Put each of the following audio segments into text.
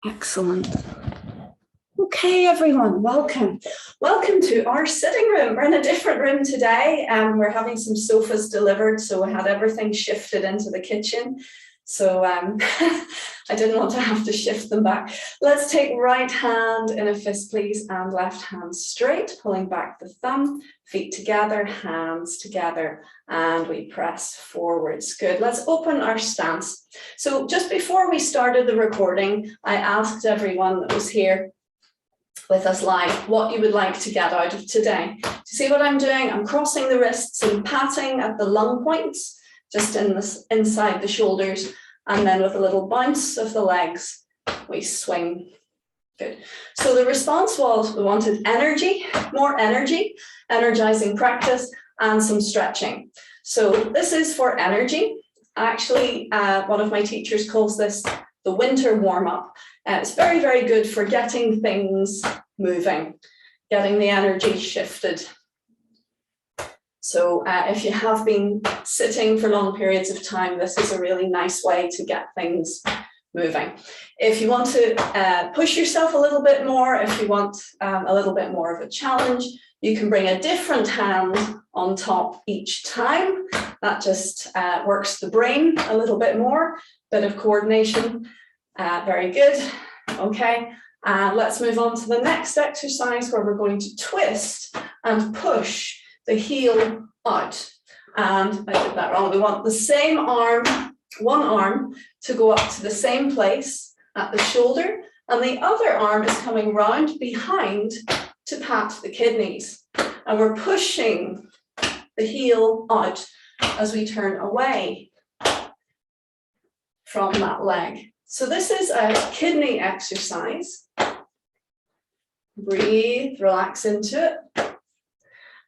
Excellent. Okay, everyone, welcome. Welcome to our sitting room. We're in a different room today. We're having some sofas delivered, so we had everything shifted into the kitchen. So I didn't want to have to shift them back. Let's take right hand in a fist, please, and left hand straight, pulling back the thumb, feet together, hands together, and we press forwards. Good. Let's open our stance. So just before we started the recording, I asked everyone that was here with us live what you would like to get out of today. Do you see what I'm doing? I'm crossing the wrists and patting at the lung points, just inside the shoulders, and then with a little bounce of the legs, we swing. Good. So the response was we wanted energy, more energy, energizing practice, and some stretching. So this is for energy. Actually, one of my teachers calls this the winter warm-up. It's very, very good for getting things moving, getting the energy shifted. So if you have been sitting for long periods of time, this is a really nice way to get things moving. If you want to push yourself a little bit more, if you want a little bit more of a challenge, you can bring a different hand on top each time. That just works the brain a little bit more, bit of coordination. Very good. Okay, let's move on to the next exercise where we're going to twist and push the heel out. And I did that wrong. We want the same arm, one arm, to go up to the same place at the shoulder, and the other arm is coming round behind to pat the kidneys. And we're pushing the heel out as we turn away from that leg. So this is a kidney exercise. Breathe, relax into it.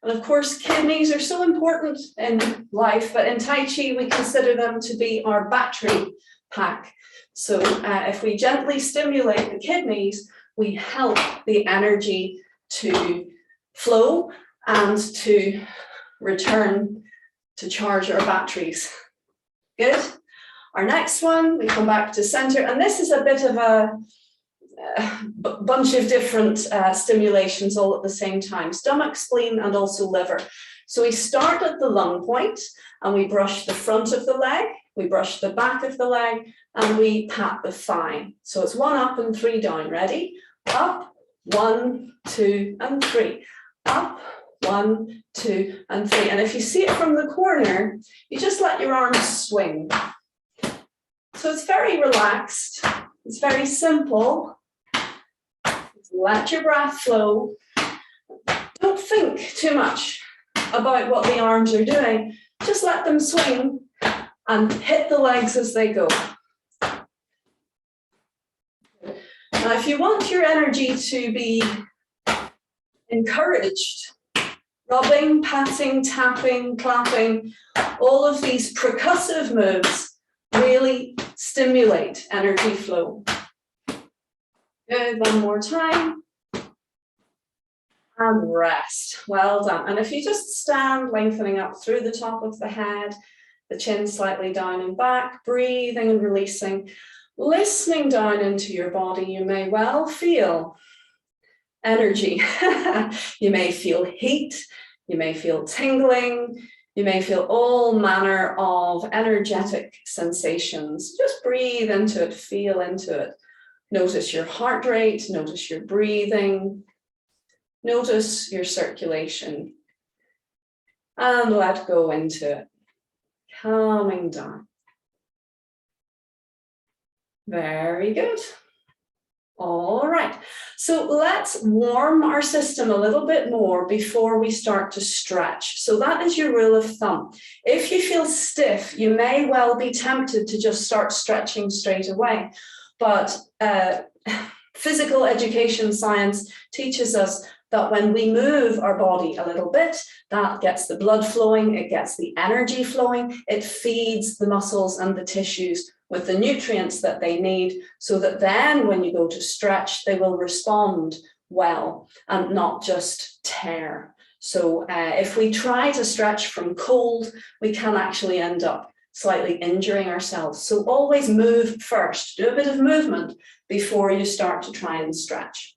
And of course, kidneys are so important in life, but in Tai Chi, we consider them to be our battery pack. So if we gently stimulate the kidneys, we help the energy to flow and to return to charge our batteries. Good. Our next one, we come back to center, and this is a bit of a bunch of different stimulations all at the same time, stomach, spleen, and also liver. So we start at the lung point, and we brush the front of the leg, we brush the back of the leg, and we pat the thigh. So it's 1 up and 3 down. Ready? Up, 1, 2, and 3. Up, 1, 2, and 3. And if you see it from the corner, you just let your arms swing. So it's very relaxed, it's very simple. Let your breath flow. Don't think too much about what the arms are doing. Just let them swing and hit the legs as they go. Now, if you want your energy to be encouraged, rubbing, patting, tapping, clapping, all of these percussive moves really stimulate energy flow. Good, one more time. And rest. Well done. And if you just stand, lengthening up through the top of the head, the chin slightly down and back, breathing and releasing, listening down into your body, you may well feel energy. You may feel heat, you may feel tingling, you may feel all manner of energetic sensations. Just breathe into it, feel into it. Notice your heart rate, notice your breathing, notice your circulation, and let go into it, calming down. Very good. All right, so let's warm our system a little bit more before we start to stretch. So that is your rule of thumb. If you feel stiff, you may well be tempted to just start stretching straight away. But physical education science teaches us that when we move our body a little bit, that gets the blood flowing, it gets the energy flowing, it feeds the muscles and the tissues with the nutrients that they need, so that then when you go to stretch, they will respond well and not just tear. So if we try to stretch from cold, we can actually end up slightly injuring ourselves. So always move first, do a bit of movement before you start to try and stretch.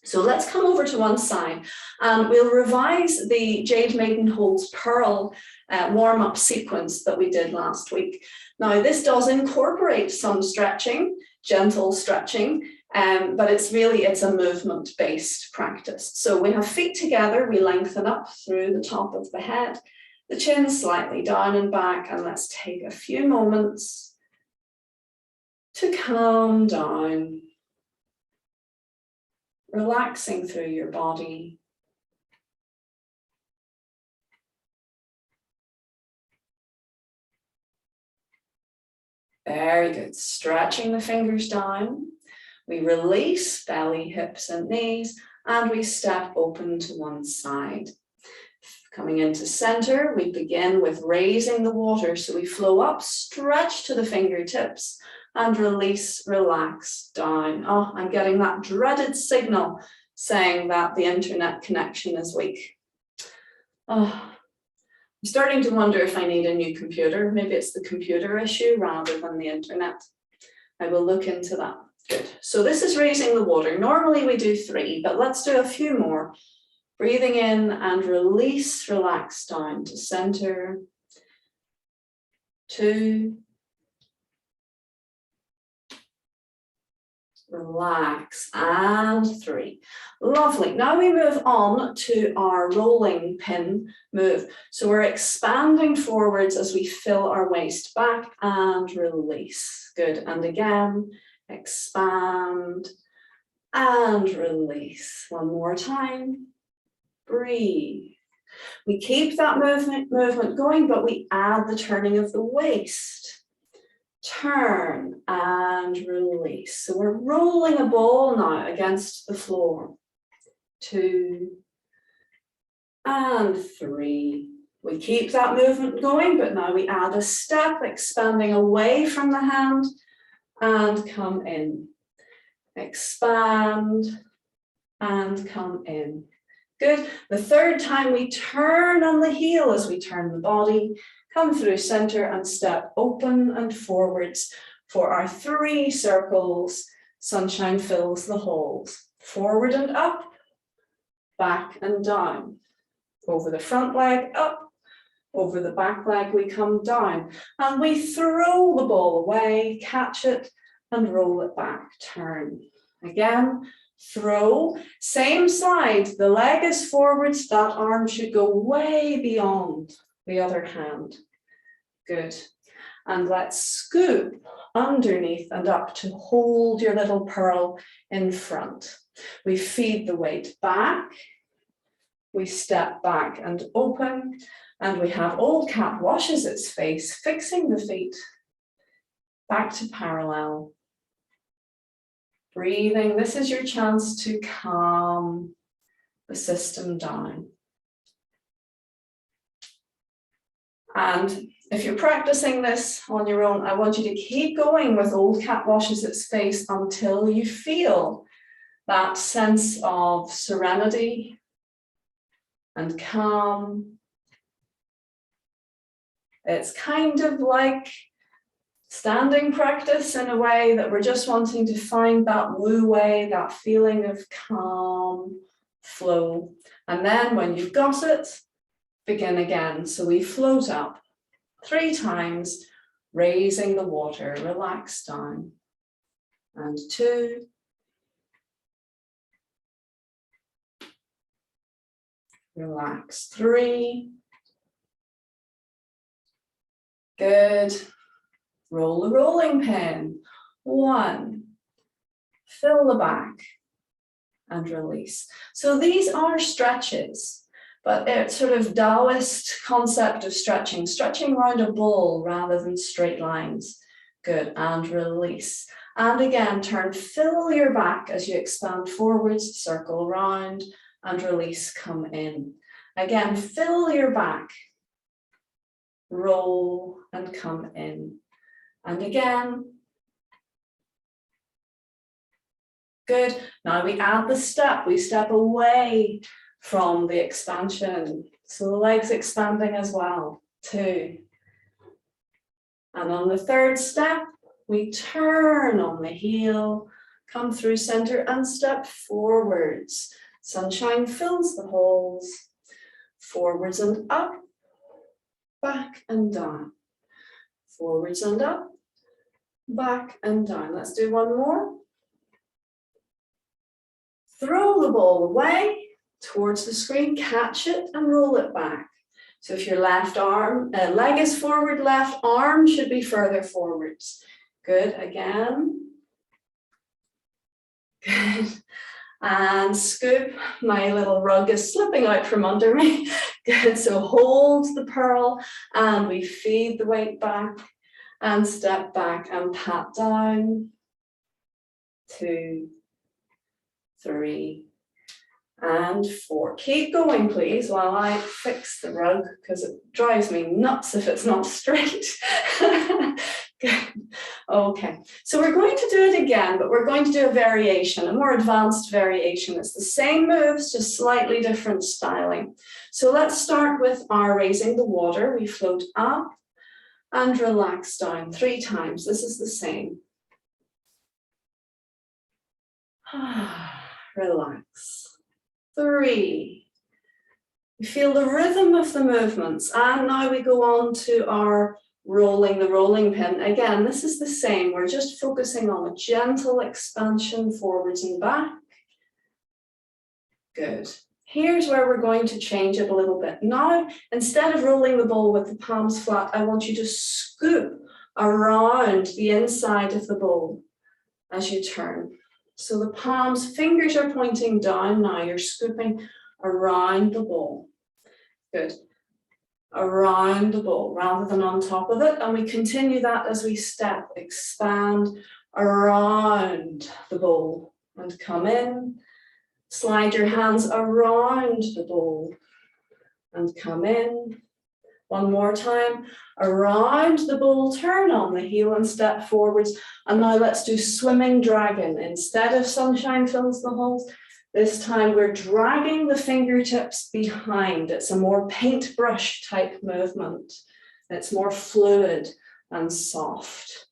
So let's come over to one side and we'll revise the Jade Maiden Holds Pearl warm-up sequence that we did last week. Now this does incorporate some stretching, gentle stretching, but it's a movement-based practice. So we have feet together, we lengthen up through the top of the head, the chin slightly down and back, and let's take a few moments to calm down, relaxing through your body. Very good. Stretching the fingers down. We release belly, hips, and knees, and we step open to one side. Coming into center, we begin with raising the water. So we flow up, stretch to the fingertips, and release, relax, down. Oh, I'm getting that dreaded signal saying that the internet connection is weak. Oh, I'm starting to wonder if I need a new computer. Maybe it's the computer issue rather than the internet. I will look into that. Good. So this is raising the water. Normally we do 3, but let's do a few more. Breathing in and release, relax down to center. 2. Relax, and 3. Lovely. Now we move on to our rolling pin move. So we're expanding forwards as we fill our waist back and release. Good. And again, expand and release. One more time. Breathe. We keep that movement going, but we add the turning of the waist. Turn and release. So we're rolling a ball now against the floor. 2 and 3. We keep that movement going, but now we add a step, expanding away from the hand and come in. Expand and come in. Good. The third time we turn on the heel as we turn the body, come through center and step open and forwards for our 3 circles. Sunshine fills the halls. Forward and up, back and down. Over the front leg, up. Over the back leg, we come down. And we throw the ball away, catch it, and roll it back. Turn. Again. Throw, same side, the leg is forwards, that arm should go way beyond the other hand. Good. And let's scoop underneath and up to hold your little pearl in front. We feed the weight back, we step back and open, and we have old cat washes its face, fixing the feet back to parallel. Breathing, this is your chance to calm the system down. And if you're practicing this on your own, I want you to keep going with old cat washes its face until you feel that sense of serenity and calm. It's kind of like standing practice in a way that we're just wanting to find that wu wei, that feeling of calm flow. And then when you've got it, begin again. So we float up 3 times, raising the water, relax down. And 2. Relax. 3. Good. Roll the rolling pin. 1. Fill the back and release. So these are stretches, but it's sort of Taoist concept of stretching around a ball rather than straight lines. Good. And release. And again, turn, fill your back as you expand forwards, circle around and release, come in. Again, fill your back, roll and come in. And again, good. Now we add the step, we step away from the expansion. So the legs expanding as well. 2. And on the third step, we turn on the heel, come through center and step forwards. Sunshine fills the holes. Forwards and up, back and down. Forwards and up, back and down. Let's do one more. Throw the ball away towards the screen, catch it and roll it back. So if your left arm, leg is forward, left arm should be further forwards. Good, again. Good. And scoop, my little rug is slipping out from under me. Good, so hold the pearl and we feed the weight back and step back and pat down. 2, 3, and 4. Keep going, please, while I fix the rug because it drives me nuts if it's not straight. Good. Okay, so we're going to do it again, but we're going to do a variation, a more advanced variation. It's the same moves, just slightly different styling. So let's start with our raising the water. We float up and relax down 3 times. This is the same. Relax. 3. You feel the rhythm of the movements. And now we go on to our rolling the rolling pin. Again, this is the same. We're just focusing on a gentle expansion forwards and back. Good. Here's where we're going to change it a little bit. Now, instead of rolling the ball with the palms flat, I want you to scoop around the inside of the bowl as you turn. So the palms, fingers are pointing down now. You're scooping around the ball. Good. Around the ball rather than on top of it. And we continue that as we step, expand around the ball and come in. Slide your hands around the ball and come in. One more time, around the ball, turn on the heel and step forwards. And now let's do swimming dragon. Instead of sunshine fills the holes, this time we're dragging the fingertips behind. It's a more paintbrush type movement. It's more fluid and soft.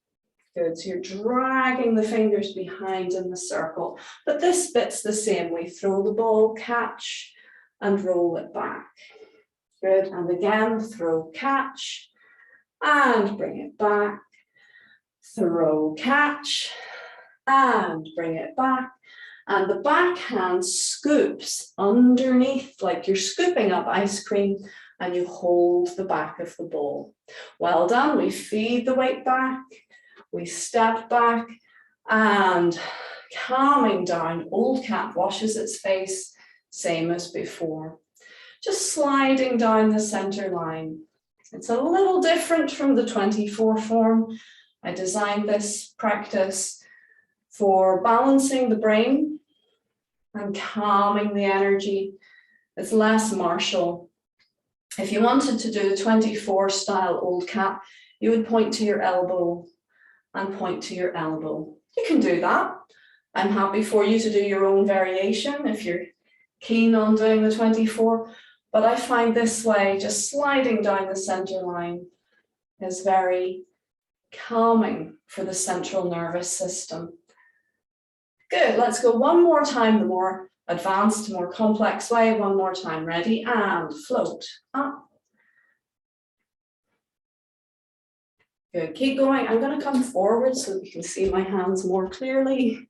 Good, so you're dragging the fingers behind in the circle. But this bit's the same. We throw the ball, catch, and roll it back. Good, and again, throw, catch, and bring it back. Throw, catch, and bring it back. And the backhand scoops underneath, like you're scooping up ice cream, and you hold the back of the ball. Well done, we feed the weight back, we step back, and calming down, old cat washes its face, same as before. Just sliding down the center line. It's a little different from the 24 form. I designed this practice for balancing the brain and calming the energy. It's less martial. If you wanted to do the 24 style old cat, you would point to your elbow and point to your elbow. You can do that. I'm happy for you to do your own variation if you're keen on doing the 24. But I find this way, just sliding down the center line, is very calming for the central nervous system. Good, let's go one more time, the more advanced, more complex way. One more time, ready, and float up. Good, keep going. I'm going to come forward so that you can see my hands more clearly.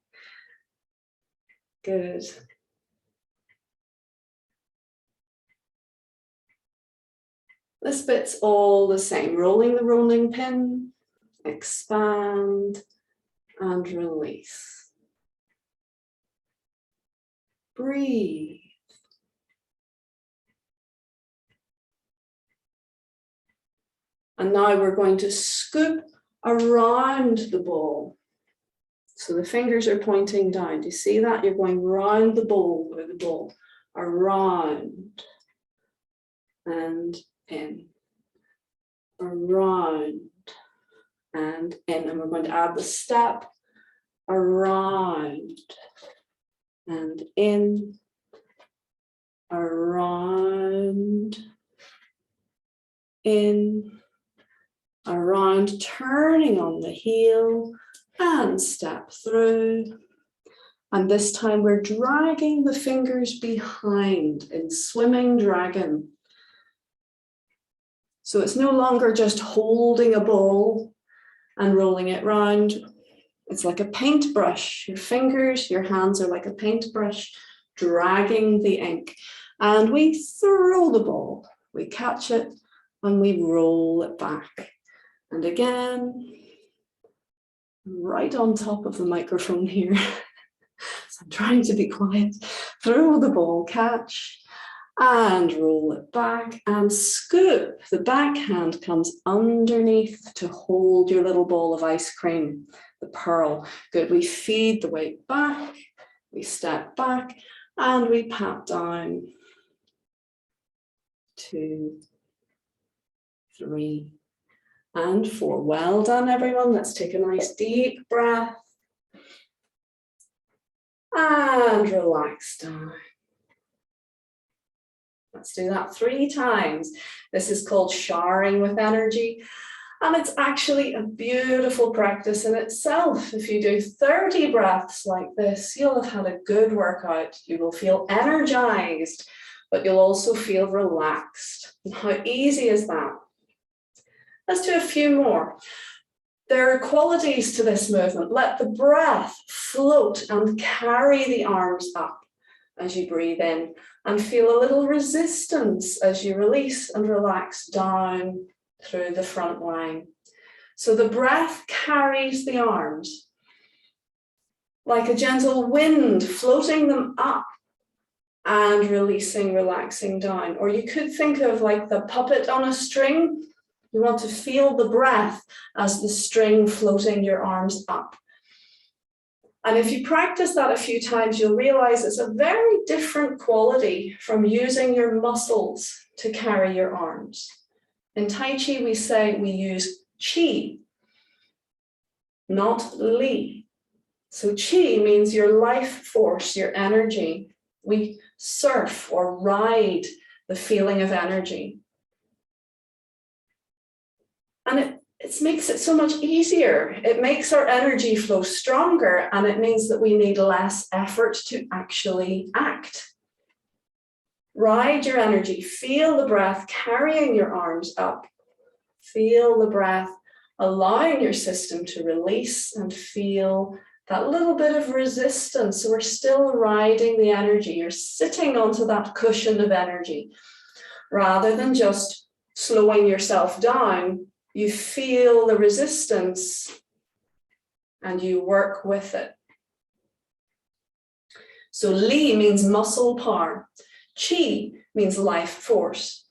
Good. This bit's all the same. Rolling the rolling pin, expand, and release. Breathe. And now we're going to scoop around the ball. So the fingers are pointing down. Do you see that? You're going round the ball with the ball. Around and in. Around and in. And we're going to add the step. Around and in. Around. In around, turning on the heel and step through. And this time we're dragging the fingers behind in swimming dragon. So it's no longer just holding a ball and rolling it round. It's like a paintbrush. Your fingers, your hands are like a paintbrush, dragging the ink. And we throw the ball, we catch it, and we roll it back. And again, right on top of the microphone here. So I'm trying to be quiet. Throw the ball, catch, and roll it back and scoop. The backhand comes underneath to hold your little ball of ice cream, the pearl. Good, we feed the weight back, we step back, and we pat down. 2, 3, and 4. Well done, everyone. Let's take a nice deep breath. And relax down. Let's do that 3 times. This is called showering with energy. And it's actually a beautiful practice in itself. If you do 30 breaths like this, you'll have had a good workout. You will feel energized, but you'll also feel relaxed. And how easy is that? Let's do a few more. There are qualities to this movement. Let the breath float and carry the arms up as you breathe in, and feel a little resistance as you release and relax down through the front line. So the breath carries the arms like a gentle wind, floating them up and releasing, relaxing down. Or you could think of like the puppet on a string. You want to feel the breath as the string floating your arms up. And if you practice that a few times, you'll realize it's a very different quality from using your muscles to carry your arms. In Tai Chi, we say we use Qi, not Li. So Qi means your life force, your energy. We surf or ride the feeling of energy. And it makes it so much easier. It makes our energy flow stronger, and it means that we need less effort to actually act. Ride your energy, feel the breath carrying your arms up. Feel the breath allowing your system to release, and feel that little bit of resistance. So we're still riding the energy. You're sitting onto that cushion of energy. Rather than just slowing yourself down, you feel the resistance and you work with it. So Li means muscle power. Qi means life force.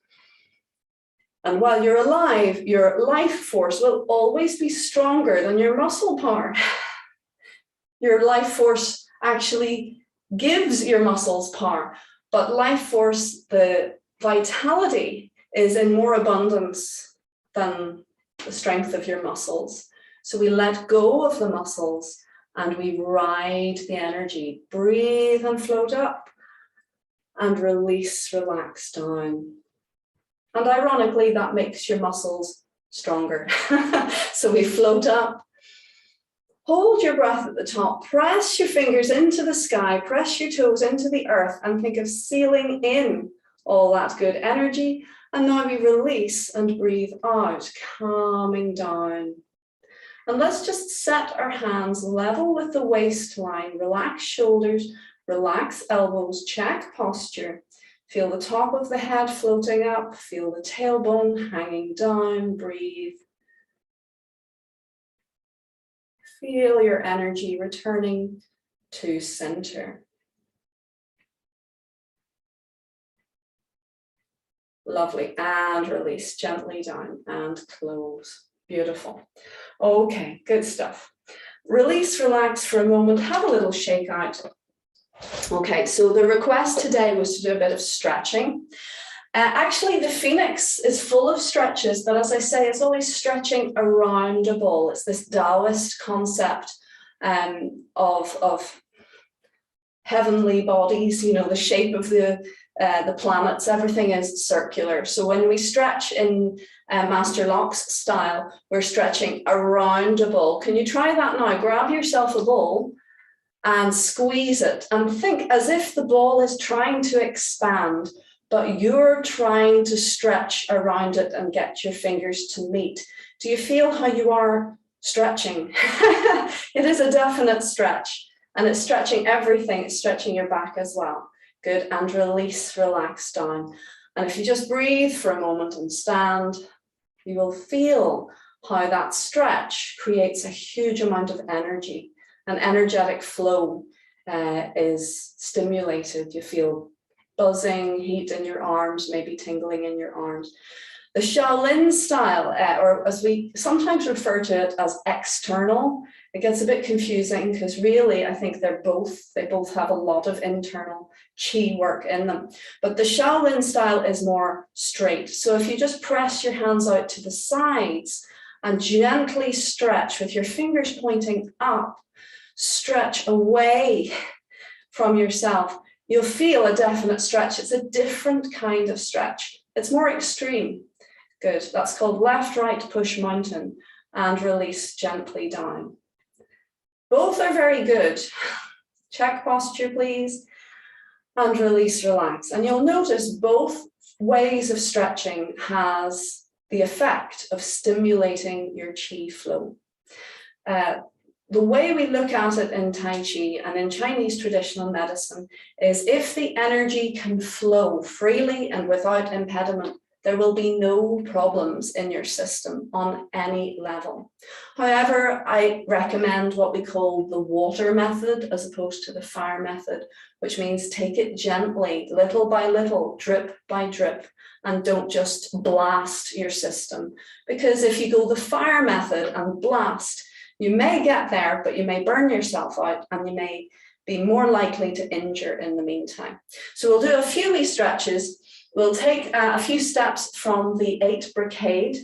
And while you're alive, your life force will always be stronger than your muscle power. Your life force actually gives your muscles power, but life force, the vitality, is in more abundance than the strength of your muscles. So we let go of the muscles and we ride the energy. Breathe and float up and release, relax down. And ironically, that makes your muscles stronger. So we float up. Hold your breath at the top. Press your fingers into the sky. Press your toes into the earth and think of sealing in all that good energy. And now we release and breathe out, calming down. And let's just set our hands level with the waistline. Relax shoulders, relax elbows, check posture. Feel the top of the head floating up. Feel the tailbone hanging down. Breathe. Feel your energy returning to center. Lovely, and release gently down and close. Beautiful. Okay, good stuff. Release, relax for a moment, have a little shake out. Okay, so the request today was to do a bit of stretching. Actually, the Phoenix is full of stretches, but as I say, it's always stretching around a ball. It's this Taoist concept of heavenly bodies, you know, the shape of the planets, everything is circular. So when we stretch in Master Locks style, we're stretching around a ball. Can you try that now? Grab yourself a ball and squeeze it and think as if the ball is trying to expand, but you're trying to stretch around it and get your fingers to meet. Do you feel how you are stretching? It is a definite stretch, and it's stretching everything. It's stretching your back as well. Good, and release, relax down. And if you just breathe for a moment and stand, you will feel how that stretch creates a huge amount of energy. An energetic flow is stimulated. You feel buzzing, heat in your arms, maybe tingling in your arms. The Shaolin style, or as we sometimes refer to it as external, it gets a bit confusing because really I think they both have a lot of internal qi work in them. But the Shaolin style is more straight. So if you just press your hands out to the sides and gently stretch with your fingers pointing up, stretch away from yourself, you'll feel a definite stretch. It's a different kind of stretch. It's more extreme. Good. That's called left, right, push mountain, and release gently down. Both are very good. Check posture, please, and release, relax. And you'll notice both ways of stretching has the effect of stimulating your qi flow. The way we look at it in Tai Chi and in Chinese traditional medicine is if the energy can flow freely and without impediment, there will be no problems in your system on any level. However, I recommend what we call the water method as opposed to the fire method, which means take it gently, little by little, drip by drip, and don't just blast your system. Because if you go the fire method and blast, you may get there, but you may burn yourself out and you may be more likely to injure in the meantime. So we'll do a few wee stretches. We'll take a few steps from the 8 brigade,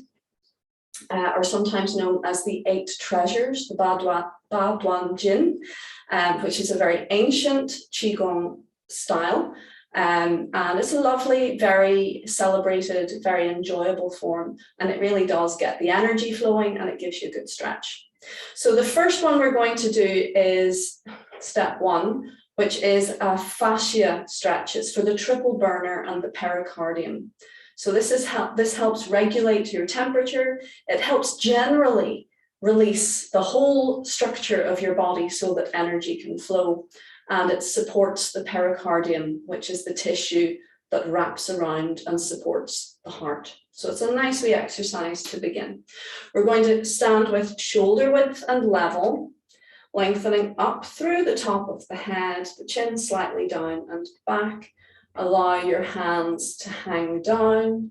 or sometimes known as the 8 treasures, the Baduan Jin, which is a very ancient Qigong style. And it's a lovely, very celebrated, very enjoyable form. And it really does get the energy flowing and it gives you a good stretch. So the first one we're going to do is step 1, which is a fascia stretch. It's for the triple burner and the pericardium. So this helps regulate your temperature. It helps generally release the whole structure of your body so that energy can flow. And it supports the pericardium, which is the tissue that wraps around and supports the heart. So it's a nice wee exercise to begin. We're going to stand with shoulder width and level, lengthening up through the top of the head, the chin slightly down and back. Allow your hands to hang down.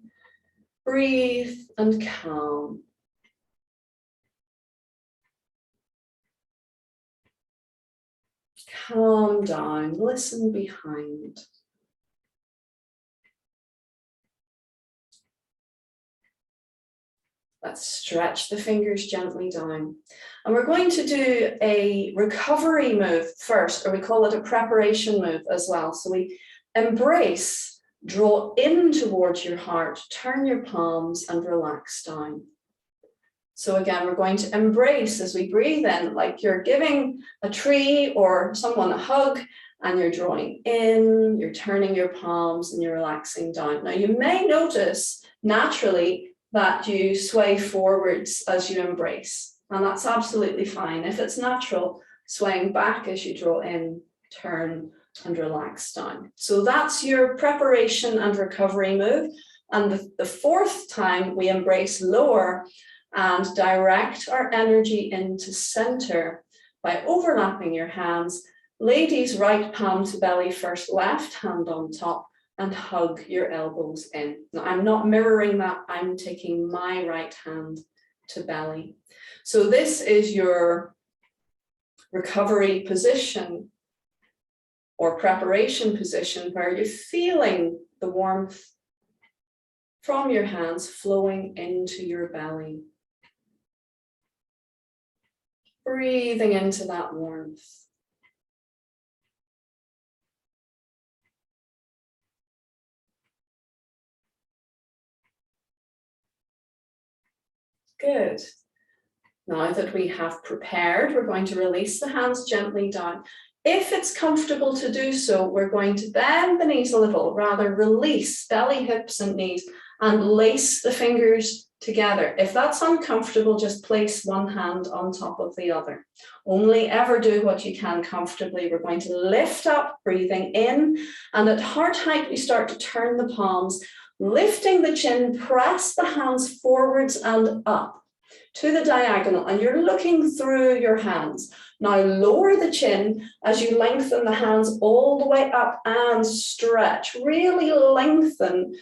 Breathe and calm. Calm down, listen behind. Let's stretch the fingers gently down. And we're going to do a recovery move first, or we call it a preparation move as well. So we embrace, draw in towards your heart, turn your palms and relax down. So again, we're going to embrace as we breathe in, like you're giving a tree or someone a hug, and you're drawing in, you're turning your palms and you're relaxing down. Now you may notice naturally that you sway forwards as you embrace, and that's absolutely fine. If it's natural, swaying back as you draw in, turn and relax down. So that's your preparation and recovery move. And the 4th time we embrace lower and direct our energy into center by overlapping your hands. Ladies, right palm to belly first, left hand on top, and hug your elbows in. Now, I'm not mirroring that, I'm taking my right hand to belly. So this is your recovery position or preparation position where you're feeling the warmth from your hands flowing into your belly. Breathing into that warmth. Good. Now that we have prepared, we're going to release the hands gently down. If it's comfortable to do so, we're going to bend the knees a little, rather release belly, hips, and knees, and lace the fingers together. If that's uncomfortable, just place one hand on top of the other. Only ever do what you can comfortably. We're going to lift up, breathing in, and at heart height, we start to turn the palms, lifting the chin, press the hands forwards and up to the diagonal, and you're looking through your hands. Now lower the chin as you lengthen the hands all the way up and stretch. Really lengthen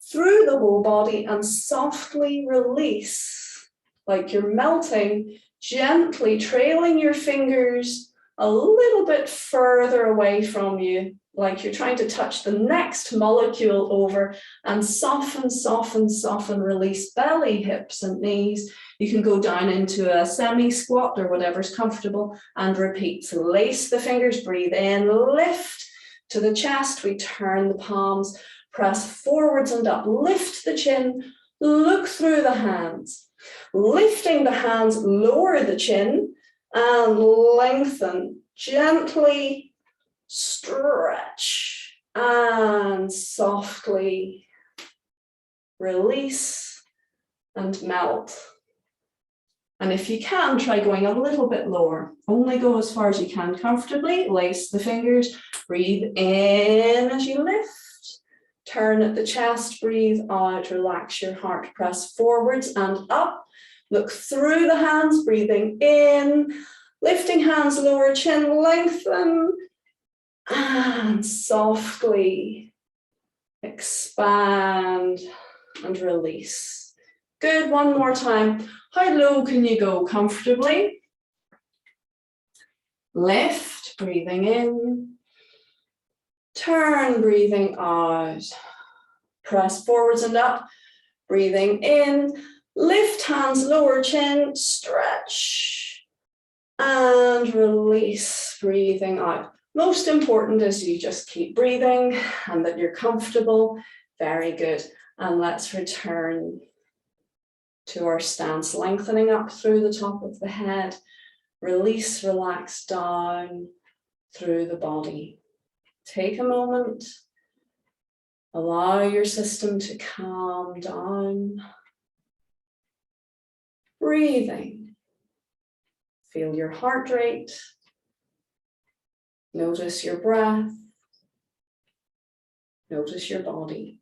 through the whole body and softly release, like you're melting, gently trailing your fingers a little bit further away from you, like you're trying to touch the next molecule over, and soften, soften, soften, release belly, hips, and knees. You can go down into a semi-squat or whatever's comfortable and repeat. So lace the fingers, breathe in, lift to the chest. We turn the palms, press forwards and up, lift the chin, look through the hands. Lifting the hands, lower the chin and lengthen, gently stretch and softly release and melt. And if you can, try going a little bit lower. Only go as far as you can comfortably. Lace the fingers, breathe in as you lift. Turn at the chest, breathe out, relax your heart, press forwards and up. Look through the hands, breathing in, lifting hands, lower chin, lengthen, and softly expand and release. Good, one more time. How low can you go comfortably? Lift, breathing in. Turn, breathing out. Press forwards and up, breathing in. Lift hands, lower chin, stretch. And release, breathing out. Most important is you just keep breathing and that you're comfortable. Very good. And let's return to our stance, lengthening up through the top of the head. Release, relax down through the body. Take a moment. Allow your system to calm down. Breathing. Feel your heart rate. Notice your breath. Notice your body.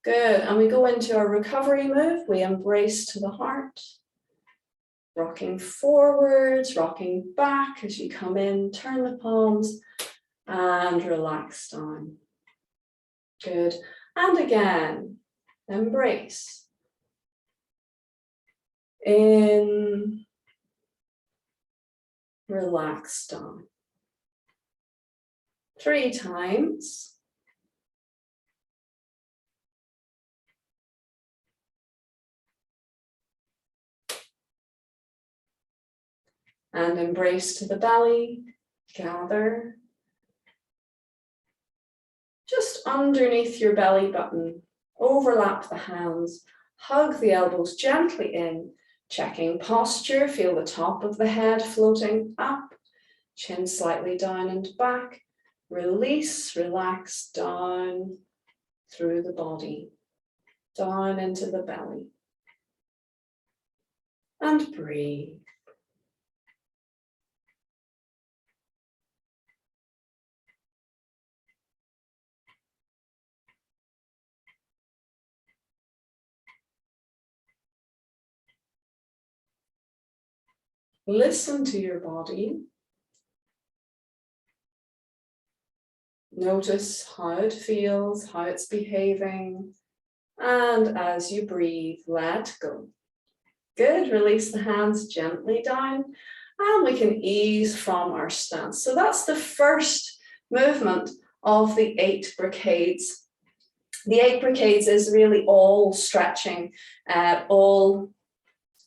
Good, and we go into our recovery move. We embrace to the heart. Rocking forwards, rocking back as you come in. Turn the palms and relax down. Good, and again, embrace. In, relax down. 3 times. And embrace to the belly, gather. Just underneath your belly button, overlap the hands, hug the elbows gently in, checking posture, feel the top of the head floating up, chin slightly down and back, release, relax down through the body, down into the belly. And breathe. Listen to your body. Notice how it feels, how it's behaving. And as you breathe, let go. Good, release the hands gently down. And we can ease from our stance. So that's the first movement of the 8 brigades. The 8 brigades is really all stretching, all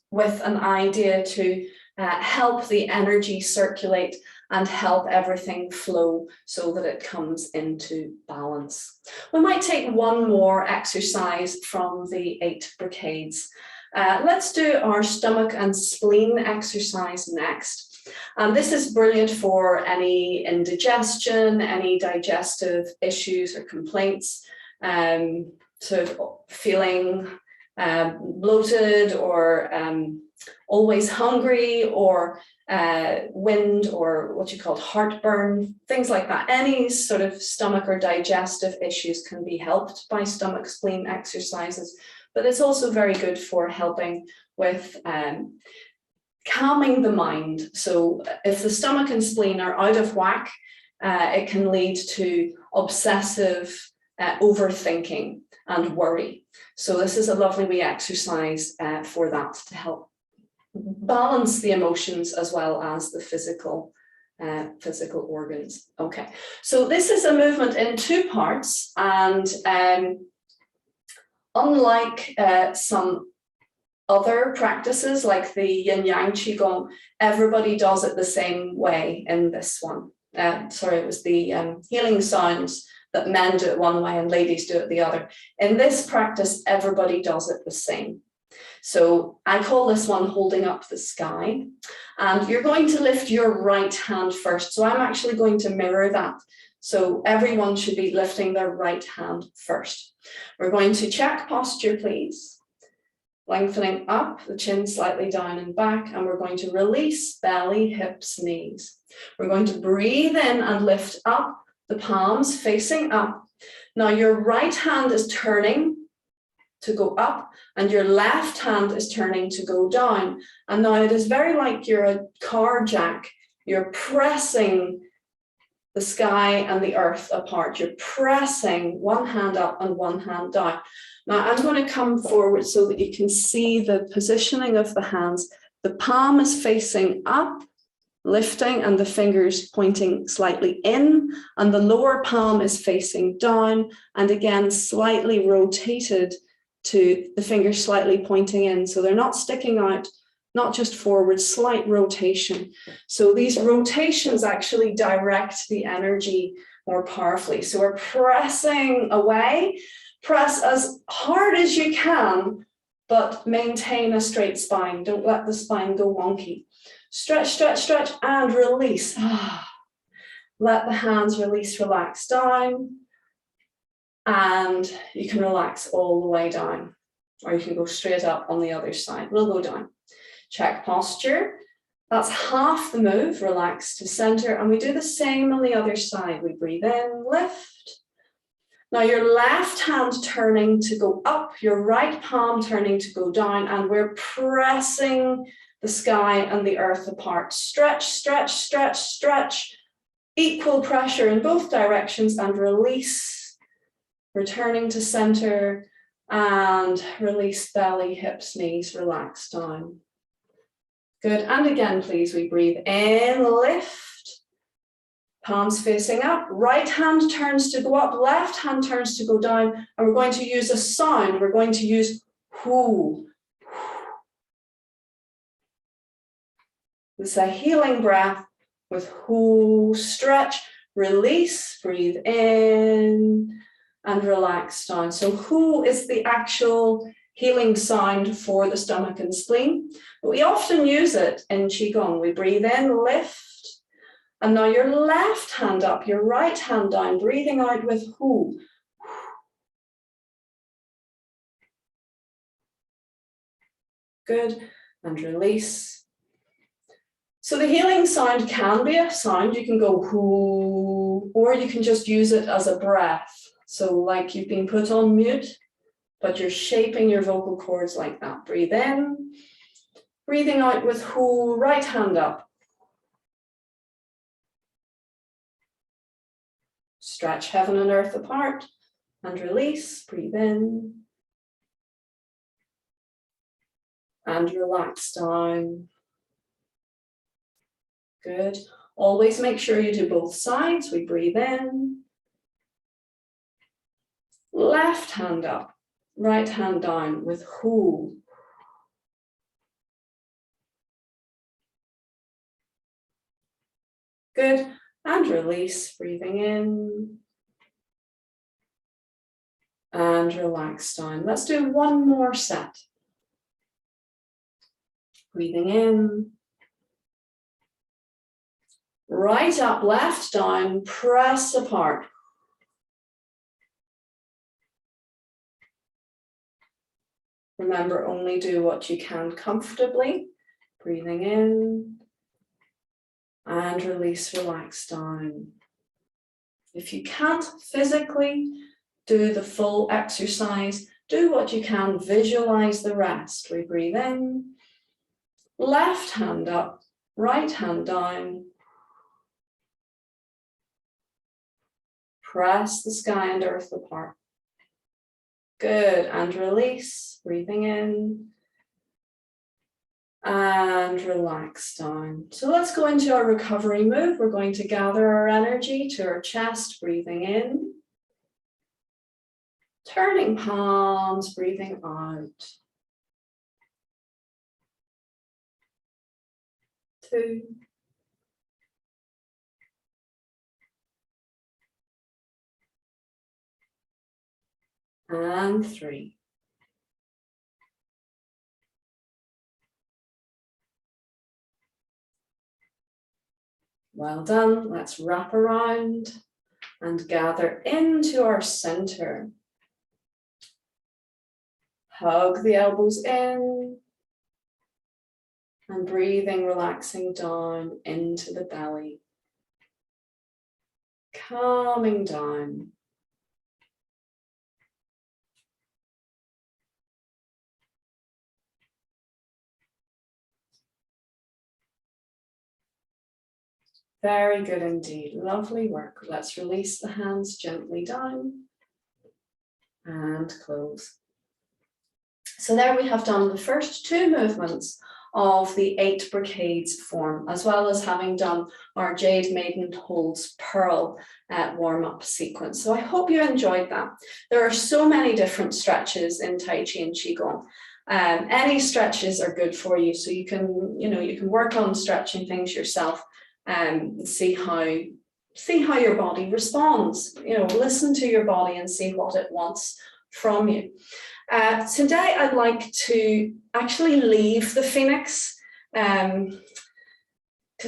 with an idea to help the energy circulate and help everything flow so that it comes into balance. We might take one more exercise from the 8 brigades. Let's do our stomach and spleen exercise next. And this is brilliant for any indigestion, any digestive issues or complaints, sort of feeling bloated or always hungry, or wind, or what you call heartburn, things like that. Any sort of stomach or digestive issues can be helped by stomach spleen exercises, but it's also very good for helping with calming the mind. So if the stomach and spleen are out of whack, it can lead to obsessive overthinking and worry. So this is a lovely wee exercise for that, to help balance the emotions as well as the physical organs. Okay, so this is a movement in two parts, and unlike some other practices like the yin yang qigong, everybody does it the same way in this one. Sorry, it was the healing sounds that men do it one way and ladies do it the other. In this practice, everybody does it the same. So I call this one holding up the sky, and you're going to lift your right hand first. So I'm actually going to mirror that. So everyone should be lifting their right hand first. We're going to check posture, please. Lengthening up, the chin slightly down and back, and we're going to release belly, hips, knees. We're going to breathe in and lift up, the palms facing up. Now your right hand is turning to go up, and your left hand is turning to go down. And now it is very like you're a car jack. You're pressing the sky and the earth apart. You're pressing one hand up and one hand down. Now I'm going to come forward so that you can see the positioning of the hands. The palm is facing up, lifting, and the fingers pointing slightly in, and the lower palm is facing down, and again slightly rotated to the fingers slightly pointing in. So they're not sticking out, not just forward, slight rotation. So these rotations actually direct the energy more powerfully. So we're pressing away, press as hard as you can, but maintain a straight spine. Don't let the spine go wonky. Stretch, stretch, stretch, and release. Let the hands release, relax down. And you can relax all the way down, or you can go straight up on the other side. We'll go down. Check posture. That's half the move. Relax to center. And we do the same on the other side. We breathe in, lift. Now your left hand turning to go up, your right palm turning to go down, and we're pressing the sky and the earth apart. Stretch, stretch, stretch, stretch. Equal pressure in both directions, and release. Returning to center, and release belly, hips, knees, relax down. Good, and again, please, we breathe in, lift. Palms facing up, right hand turns to go up, left hand turns to go down, and we're going to use a sound. We're going to use whoo. This is a healing breath with whoo. Stretch, release, breathe in, and relax down. So whoo is the actual healing sound for the stomach and spleen. But we often use it in Qigong. We breathe in, lift, and now your left hand up, your right hand down, breathing out with whoo. Good, and release. So the healing sound can be a sound. You can go whoo, or you can just use it as a breath. So like you've been put on mute, but you're shaping your vocal cords like that. Breathe in, breathing out with whoo, right hand up. Stretch heaven and earth apart, and release, breathe in. And relax down. Good. Always make sure you do both sides. We breathe in. Left hand up, right hand down with whoo. Good, and release, breathing in. And relax down. Let's do one more set. Breathing in. Right up, left down, press apart. Remember, only do what you can comfortably. Breathing in and release, relax down. If you can't physically do the full exercise, do what you can, visualize the rest. We breathe in, left hand up, right hand down. Press the sky and earth apart. Good, and release, breathing in and relax down. So let's go into our recovery move. We're going to gather our energy to our chest, breathing in. Turning palms, breathing out. 2. And 3. Well done. Let's wrap around and gather into our center. Hug the elbows in and breathing, relaxing down into the belly. Calming down. Very good indeed. Lovely work. Let's release the hands gently down and close. So there we have done the first 2 movements of the 8 brocades form, as well as having done our Jade Maiden Holds Pearl warm-up sequence. So I hope you enjoyed that. There are so many different stretches in Tai Chi and Qigong. Any stretches are good for you, so you can work on stretching things yourself and see how your body responds. Listen to your body and see what it wants from you. Today I'd like to actually leave the Phoenix because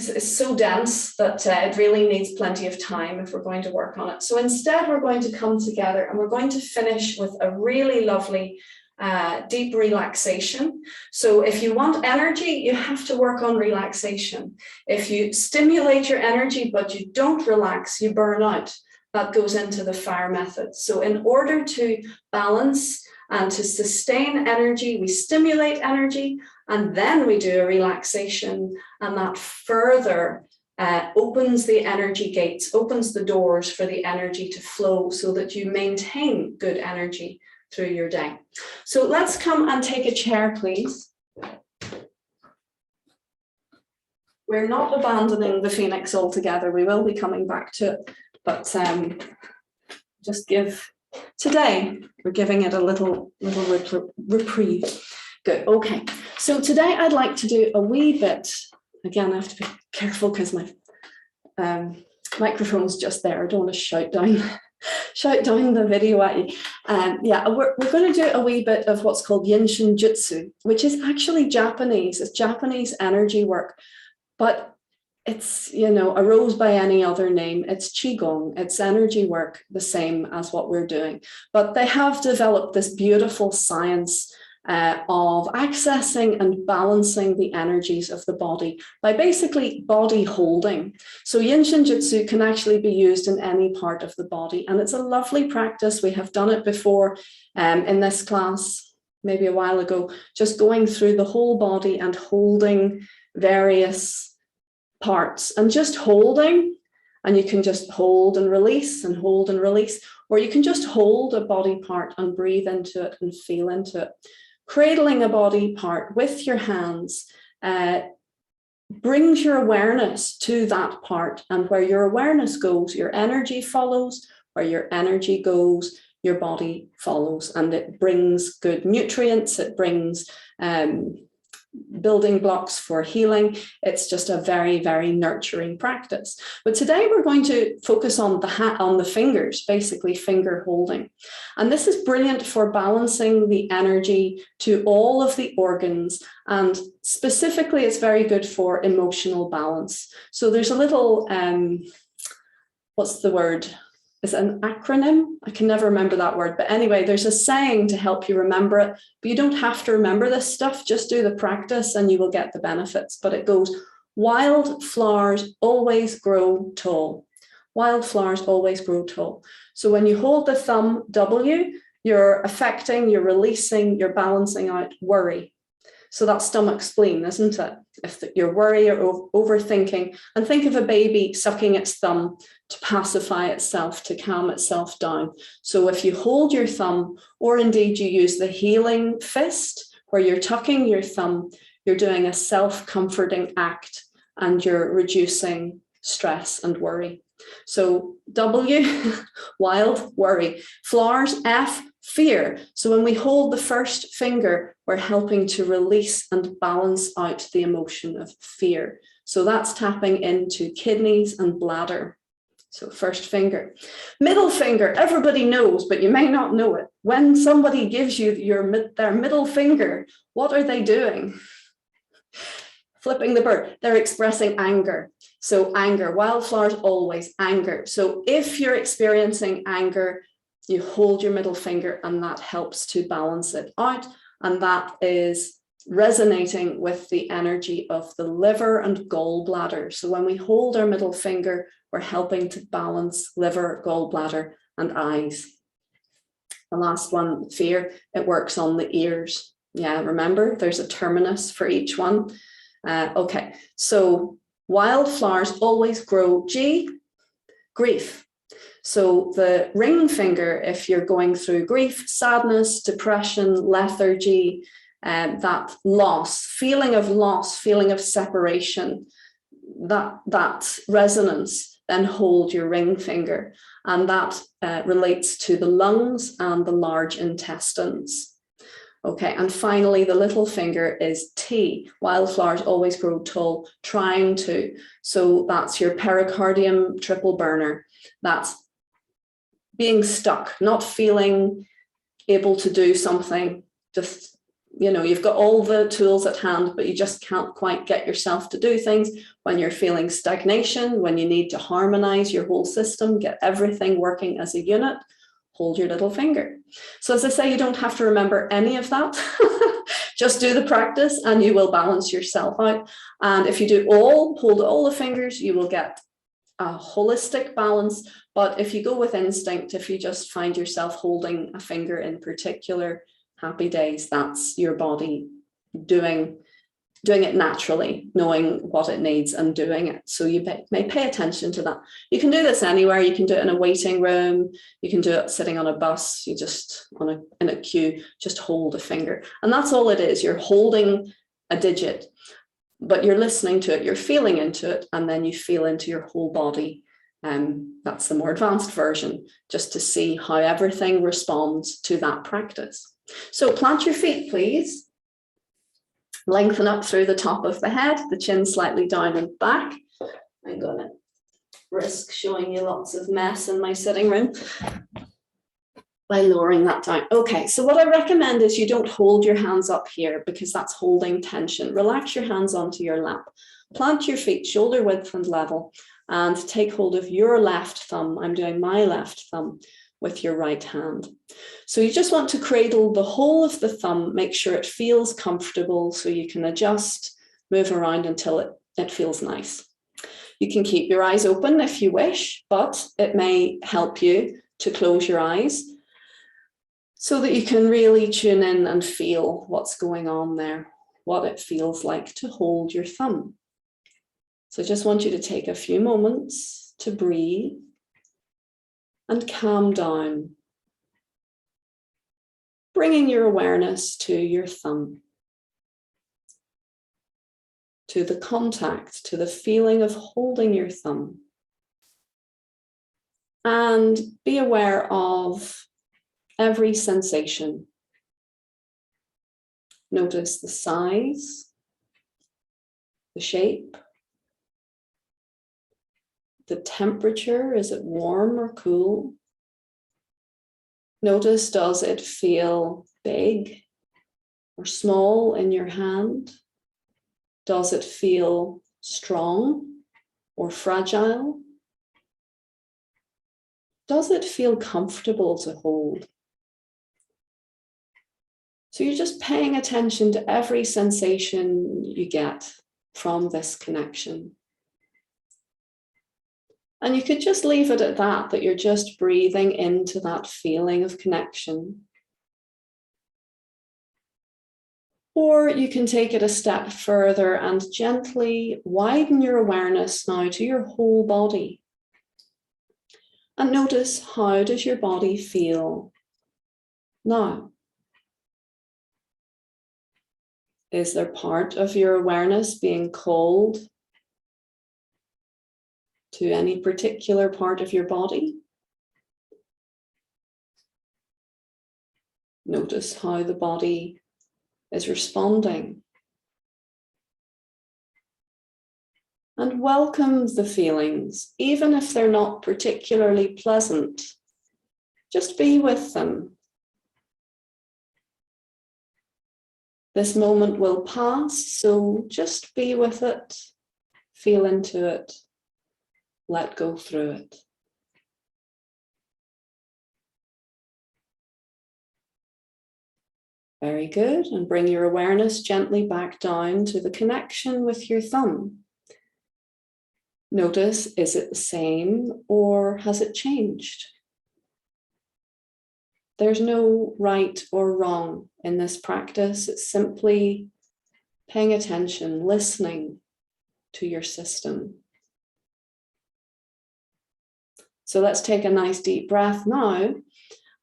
it's so dense that it really needs plenty of time if we're going to work on it. So instead we're going to come together and we're going to finish with a really lovely deep relaxation. So if you want energy, you have to work on relaxation. If you stimulate your energy but you don't relax, you burn out. That goes into the fire method. So in order to balance and to sustain energy, we stimulate energy and then we do a relaxation, and that further opens the energy gates, opens the doors for the energy to flow so that you maintain good energy through your day. So let's come and take a chair, please. We're not abandoning the Phoenix altogether. We will be coming back to it, but today we're giving it a little reprieve. Good, okay. So today I'd like to do a wee bit, again, I have to be careful because my microphone's just there. I don't want to shout down the video at you. We're going to do a wee bit of what's called Yin Shin Jutsu, which is actually Japanese. It's Japanese energy work, but it's, arose by any other name. It's Qigong, it's energy work, the same as what we're doing. But they have developed this beautiful science of accessing and balancing the energies of the body by basically body holding. So Yin Shin Jutsu can actually be used in any part of the body, and it's a lovely practice. We have done it before in this class, maybe a while ago, just going through the whole body and holding various parts and just holding, and you can just hold and release and hold and release, or you can just hold a body part and breathe into it and feel into it. Cradling a body part with your hands brings your awareness to that part, and where your awareness goes, your energy follows. Where your energy goes, your body follows, and it brings good nutrients, it brings building blocks for healing. It's just a very, very nurturing practice. But today we're going to focus on the fingers, basically finger holding. And this is brilliant for balancing the energy to all of the organs. And specifically, it's very good for emotional balance. So there's a little, what's the word? Is it an acronym? I can never remember that word. But anyway, there's a saying to help you remember it. But you don't have to remember this stuff. Just do the practice and you will get the benefits. But it goes, wild flowers always grow tall. Wild flowers always grow tall. So when you hold the thumb W, you're affecting, you're releasing, you're balancing out worry. So that's stomach spleen, isn't it? If you're worried or overthinking, and think of a baby sucking its thumb to pacify itself, to calm itself down. So if you hold your thumb, or indeed you use the healing fist, where you're tucking your thumb, you're doing a self-comforting act and you're reducing stress and worry. So W, wild, worry. Flowers, F, fear. So when we hold the first finger, we're helping to release and balance out the emotion of fear. So that's tapping into kidneys and bladder. So first finger. Middle finger, everybody knows, but you may not know it. When somebody gives you their middle finger, what are they doing? Flipping the bird. They're expressing anger. So anger, wildflowers always anger. So if you're experiencing anger, you hold your middle finger and that helps to balance it out. And that is resonating with the energy of the liver and gallbladder. So when we hold our middle finger, we're helping to balance liver, gallbladder, and eyes. The last one, fear, it works on the ears. Yeah, remember, there's a terminus for each one. Okay, so wildflowers always grow, G, grief. So the ring finger, if you're going through grief, sadness, depression, lethargy, that loss, feeling of separation, that resonance, then hold your ring finger. And that relates to the lungs and the large intestines. Okay, and finally, the little finger is T. Wildflowers always grow tall, trying to. So that's your pericardium triple burner. That's being stuck, not feeling able to do something. Just, you know, you've got all the tools at hand, but you just can't quite get yourself to do things. When you're feeling stagnation, when you need to harmonize your whole system, get everything working as a unit, hold your little finger. So as I say, you don't have to remember any of that. Just do the practice and you will balance yourself out. And if you do hold all the fingers, you will get a holistic balance. But if you go with instinct, if you just find yourself holding a finger in particular, happy days, that's your body doing it naturally, knowing what it needs and doing it. So you may pay attention to that. You can do this anywhere. You can do it in a waiting room. You can do it sitting on a bus. You just, in a queue, just hold a finger. And that's all it is. You're holding a digit, but you're listening to it, you're feeling into it, and then you feel into your whole body. That's the more advanced version, just to see how everything responds to that practice. So plant your feet, please. Lengthen up through the top of the head, the chin slightly down and back. I'm going to risk showing you lots of mess in my sitting room by lowering that down. Okay, so what I recommend is you don't hold your hands up here because that's holding tension. Relax your hands onto your lap. Plant your feet shoulder width and level and take hold of your left thumb. I'm doing my left thumb with your right hand. So you just want to cradle the whole of the thumb, make sure it feels comfortable so you can adjust, move around until it feels nice. You can keep your eyes open if you wish, but it may help you to close your eyes so that you can really tune in and feel what's going on there, what it feels like to hold your thumb. So I just want you to take a few moments to breathe and calm down, bringing your awareness to your thumb, to the contact, to the feeling of holding your thumb. And be aware of every sensation. Notice the size the shape, the temperature, is it warm or cool? Notice, does it feel big or small in your hand? Does it feel strong or fragile? Does it feel comfortable to hold? So you're just paying attention to every sensation you get from this connection. And you could just leave it at that you're just breathing into that feeling of connection. Or you can take it a step further and gently widen your awareness now to your whole body. And notice, how does your body feel now? Is there part of your awareness being called to any particular part of your body? Notice how the body is responding. And welcome the feelings, even if they're not particularly pleasant. Just be with them. This moment will pass, so just be with it, feel into it, let go through it. Very good, and bring your awareness gently back down to the connection with your thumb. Notice, is it the same or has it changed? There's no right or wrong in this practice. It's simply paying attention, listening to your system. So let's take a nice deep breath now.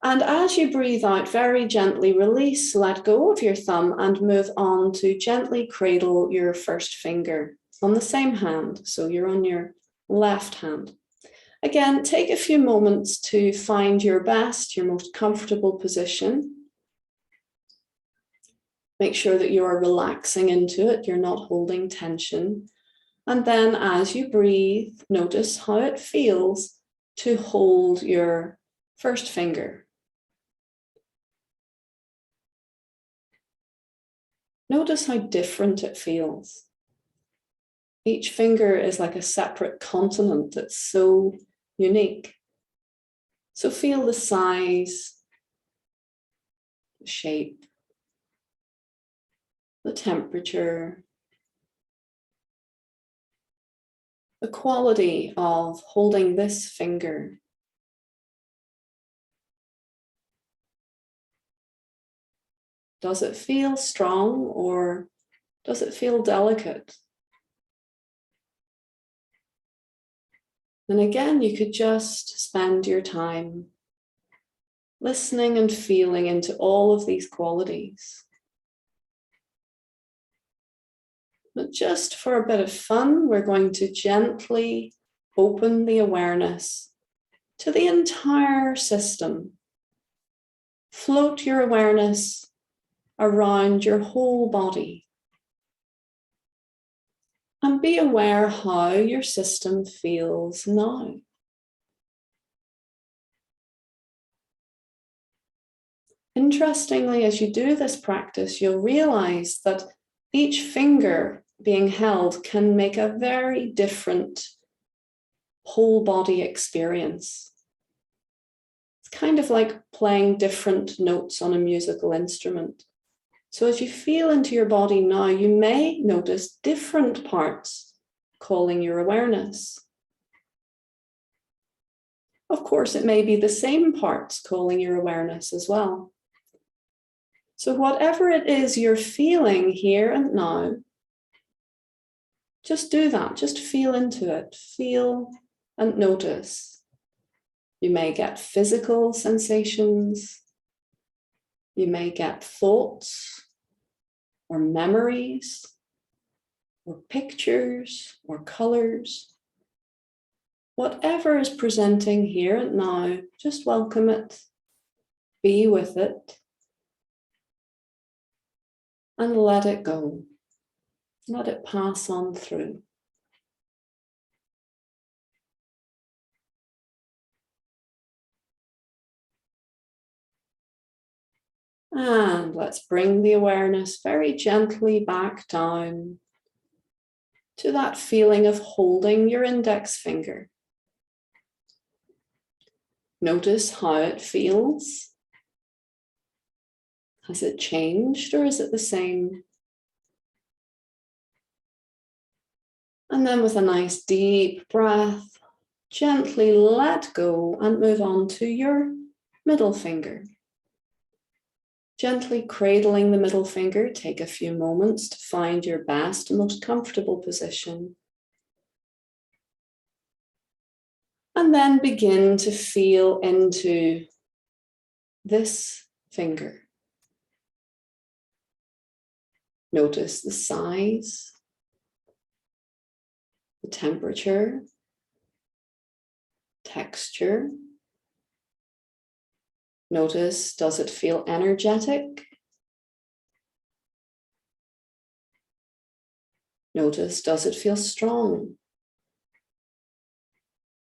And as you breathe out, very gently release, let go of your thumb and move on to gently cradle your first finger on the same hand. So you're on your left hand. Again, take a few moments to find your best, your most comfortable position. Make sure that you are relaxing into it, you're not holding tension. And then as you breathe, notice how it feels to hold your first finger. Notice how different it feels. Each finger is like a separate continent that's so unique. So feel the size, the shape, the temperature, the quality of holding this finger. Does it feel strong or does it feel delicate? And again, you could just spend your time listening and feeling into all of these qualities. But just for a bit of fun, we're going to gently open the awareness to the entire system. Float your awareness around your whole body. And be aware how your system feels now. Interestingly, as you do this practice, you'll realize that each finger being held can make a very different whole body experience. It's kind of like playing different notes on a musical instrument. So as you feel into your body now, you may notice different parts calling your awareness. Of course, it may be the same parts calling your awareness as well. So whatever it is you're feeling here and now, just do that, just feel into it, feel and notice. You may get physical sensations, you may get thoughts or memories or pictures or colors. Whatever is presenting here and now, just welcome it, be with it, and let it go. Let it pass on through. And let's bring the awareness very gently back down to that feeling of holding your index finger. Notice how it feels. Has it changed or is it the same? And then with a nice deep breath, gently let go and move on to your middle finger. Gently cradling the middle finger, take a few moments to find your best and most comfortable position. And then begin to feel into this finger. Notice the size, the temperature, texture. Notice, does it feel energetic? Notice, does it feel strong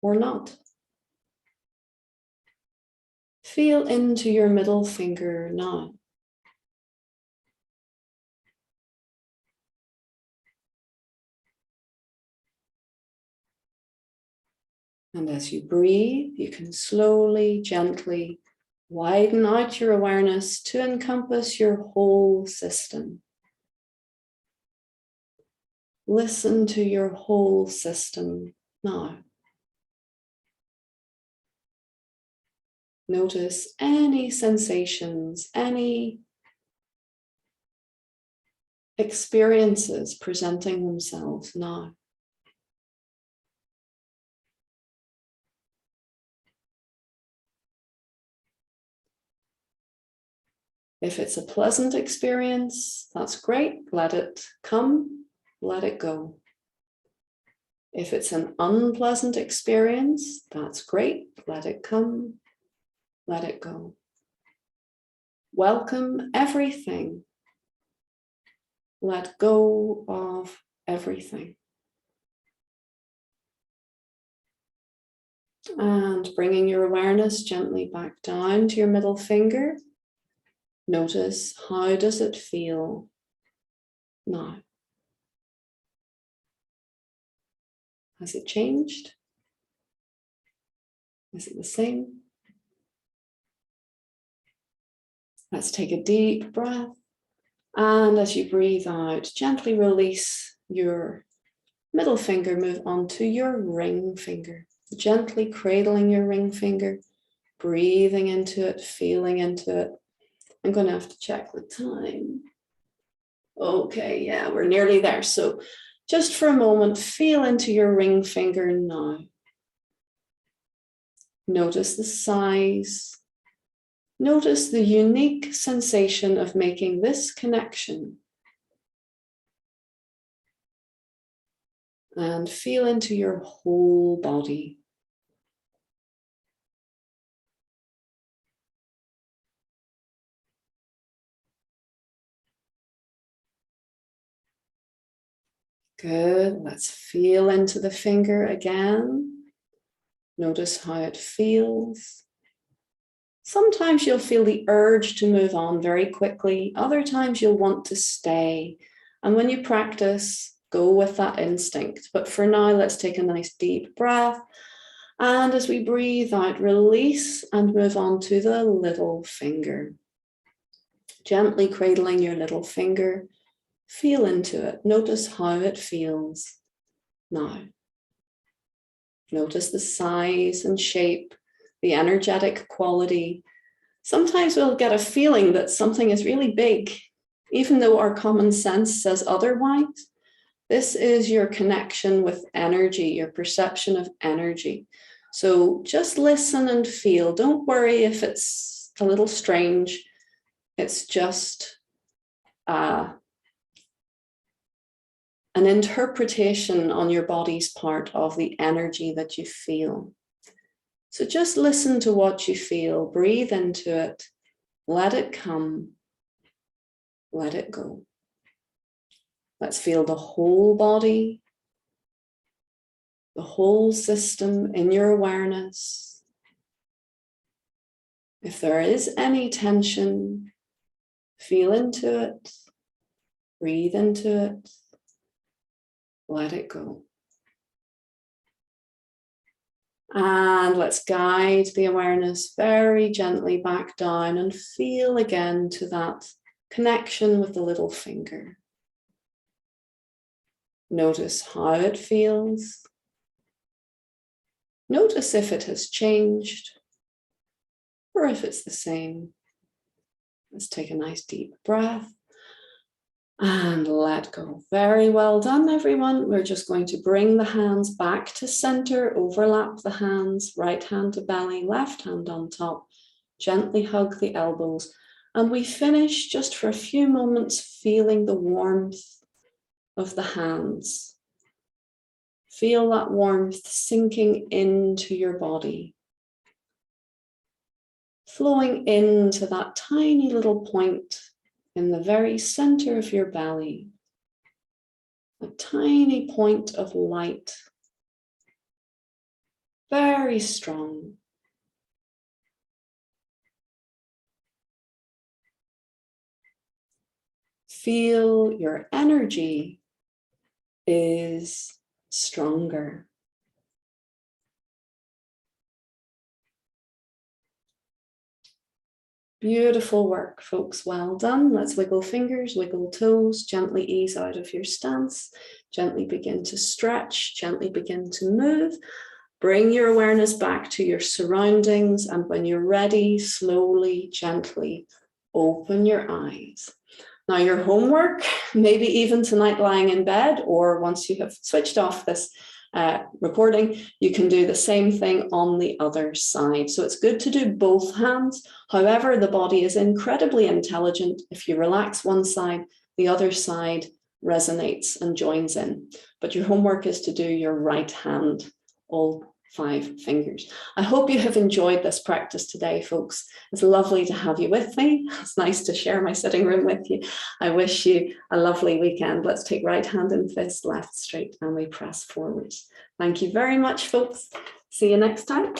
or not? Feel into your middle finger now. And as you breathe, you can slowly, gently widen out your awareness to encompass your whole system. Listen to your whole system now. Notice any sensations, any experiences presenting themselves now. If it's a pleasant experience, that's great. Let it come, let it go. If it's an unpleasant experience, that's great. Let it come, let it go. Welcome everything. Let go of everything. And bringing your awareness gently back down to your middle finger. Notice, how does it feel now? Has it changed? Is it the same? Let's take a deep breath. And as you breathe out, gently release your middle finger, move on to your ring finger. Gently cradling your ring finger, breathing into it, feeling into it. I'm going to have to check the time. Okay, yeah, we're nearly there. So just for a moment, feel into your ring finger now. Notice the size. Notice the unique sensation of making this connection. And feel into your whole body. Good. Let's feel into the finger again. Notice how it feels. Sometimes you'll feel the urge to move on very quickly. Other times you'll want to stay. And when you practice, go with that instinct. But for now, let's take a nice deep breath. And as we breathe out, release and move on to the little finger. Gently cradling your little finger. Feel into it. Notice how it feels now. Notice the size and shape, the energetic quality. Sometimes we'll get a feeling that something is really big, even though our common sense says otherwise. This is your connection with energy, your perception of energy. So just listen and feel. Don't worry if it's a little strange. It's just an interpretation on your body's part of the energy that you feel. So just listen to what you feel, breathe into it, let it come, let it go. Let's feel the whole body, the whole system in your awareness. If there is any tension, feel into it, breathe into it, let it go. And let's guide the awareness very gently back down and feel again to that connection with the little finger. Notice how it feels. Notice if it has changed or if it's the same. Let's take a nice deep breath and let go. Very well done, everyone. We're just going to bring the hands back to center, overlap the hands, right hand to belly, left hand on top, gently hug the elbows. And we finish just for a few moments feeling the warmth of the hands. Feel that warmth sinking into your body, flowing into that tiny little point in the very center of your belly, a tiny point of light, very strong. Feel your energy is stronger. Beautiful work, folks. Well done. Let's wiggle fingers, wiggle toes, gently ease out of your stance, gently begin to stretch, gently begin to move. Bring your awareness back to your surroundings, and when you're ready, slowly, gently open your eyes. Now your homework, maybe even tonight lying in bed, or once you have switched off this recording, you can do the same thing on the other side. So it's good to do both hands. However, the body is incredibly intelligent. If you relax one side, the other side resonates and joins in. But your homework is to do your right hand, all 5 fingers. I hope you have enjoyed this practice today, folks. It's lovely to have you with me. It's nice to share my sitting room with you. I wish you a lovely weekend. Let's take right hand in fist, left straight, and we press forward. Thank you very much, folks. See you next time.